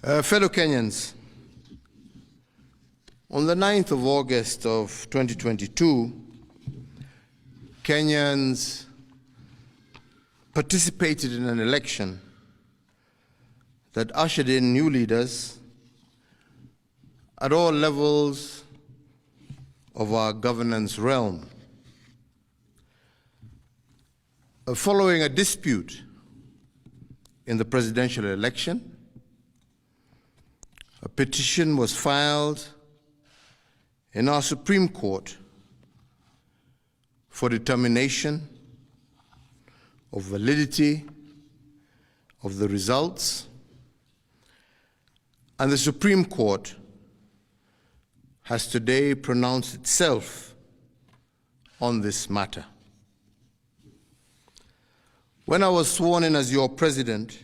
Fellow Kenyans, on the 9th of August of 2022, Kenyans participated in an election that ushered in new leaders at all levels of our governance realm. Following a dispute in the presidential election, a petition was filed in our Supreme Court for determination of validity of the results, and the Supreme Court has today pronounced itself on this matter. When I was sworn in as your president,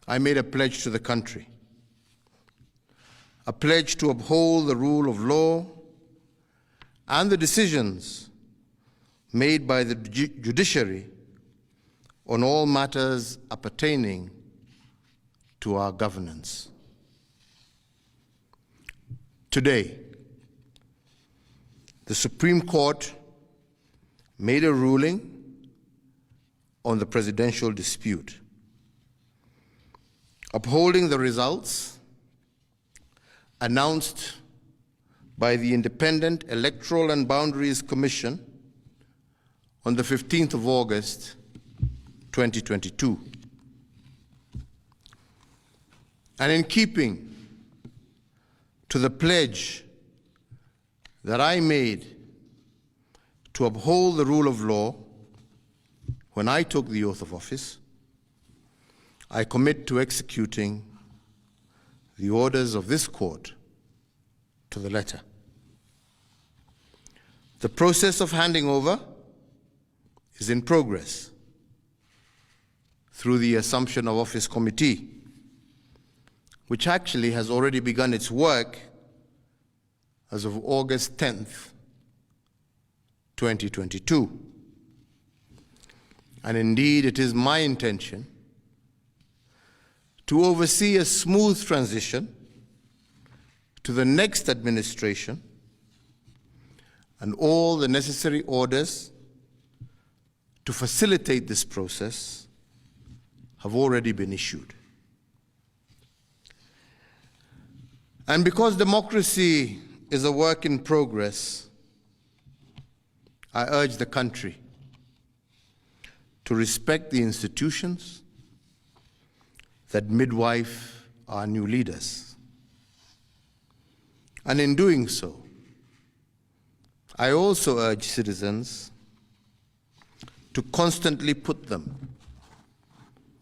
I made a pledge to the country, a pledge to uphold the rule of law and the decisions made by the judiciary on all matters appertaining to our governance. Today, the Supreme Court made a ruling on the presidential dispute, upholding the results announced by the Independent Electoral and Boundaries Commission on the 15th of August, 2022. And in keeping to the pledge that I made to uphold the rule of law when I took the oath of office, I commit to executing the orders of this court to the letter. The process of handing over is in progress through the Assumption of Office Committee, which actually has already begun its work as of August 10th, 2022. And indeed, it is my intention to oversee a smooth transition to the next administration, and all the necessary orders to facilitate this process have already been issued. And because democracy is a work in progress, I urge the country to respect the institutions that midwife our new leaders. And in doing so, I also urge citizens to constantly put them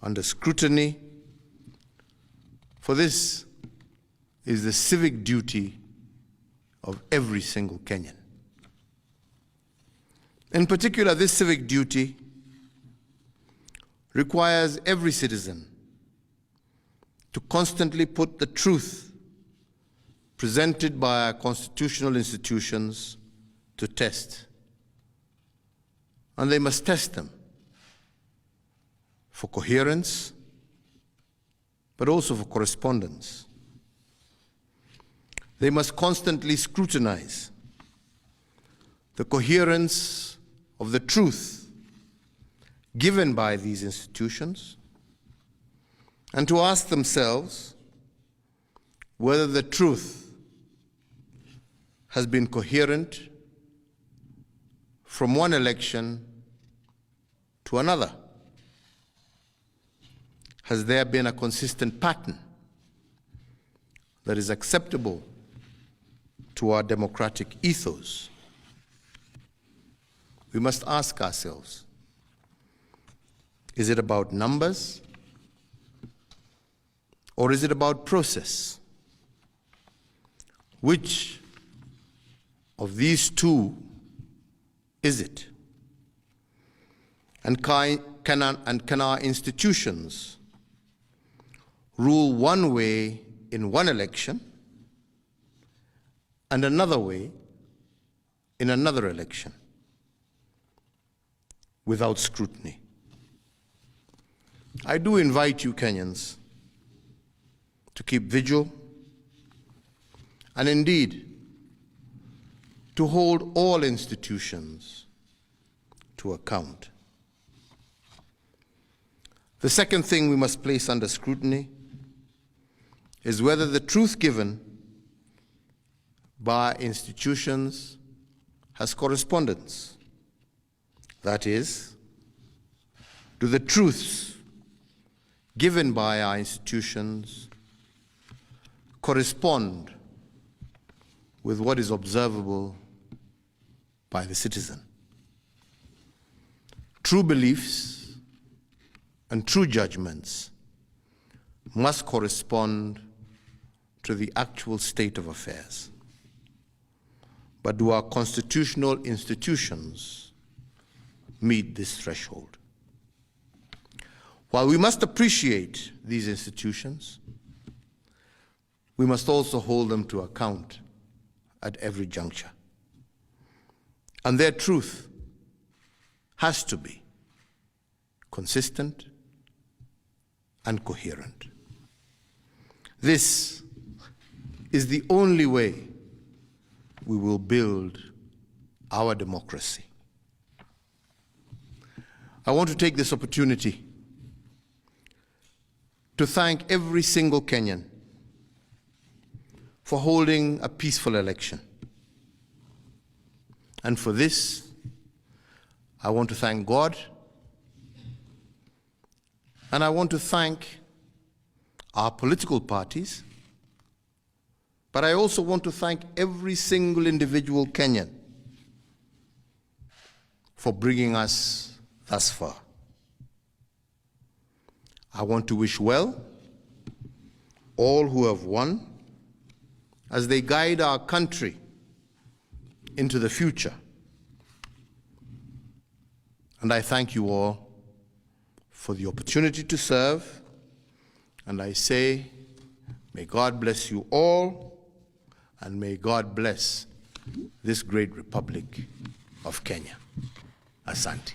under scrutiny, for this is the civic duty of every single Kenyan. In particular, this civic duty requires every citizen to constantly put the truth presented by our constitutional institutions to test. And they must test them for coherence, but also for correspondence. They must constantly scrutinize the coherence of the truth given by these institutions, and to ask themselves whether the truth has been coherent from one election to another. Has there been a consistent pattern that is acceptable to our democratic ethos? We must ask ourselves, is it about numbers, or is it about process? Which of these two is it? And can our institutions rule one way in one election and another way in another election without scrutiny? I do invite you, Kenyans, to keep vigil, and indeed to hold all institutions to account. The second thing we must place under scrutiny is whether the truth given by institutions has correspondence. That is, do the truths given by our institutions correspond with what is observable by the citizen? True beliefs and true judgments must correspond to the actual state of affairs. But do our constitutional institutions meet this threshold? While we must appreciate these institutions, we must also hold them to account at every juncture. And their truth has to be consistent and coherent. This is the only way we will build our democracy. I want to take this opportunity to thank every single Kenyan for holding a peaceful election. And for this, I want to thank God, and I want to thank our political parties, but I also want to thank every single individual Kenyan for bringing us thus far. I want to wish well all who have won as they guide our country into the future. And I thank you all for the opportunity to serve, and I say, may God bless you all, and may God bless this great Republic of Kenya. Asante.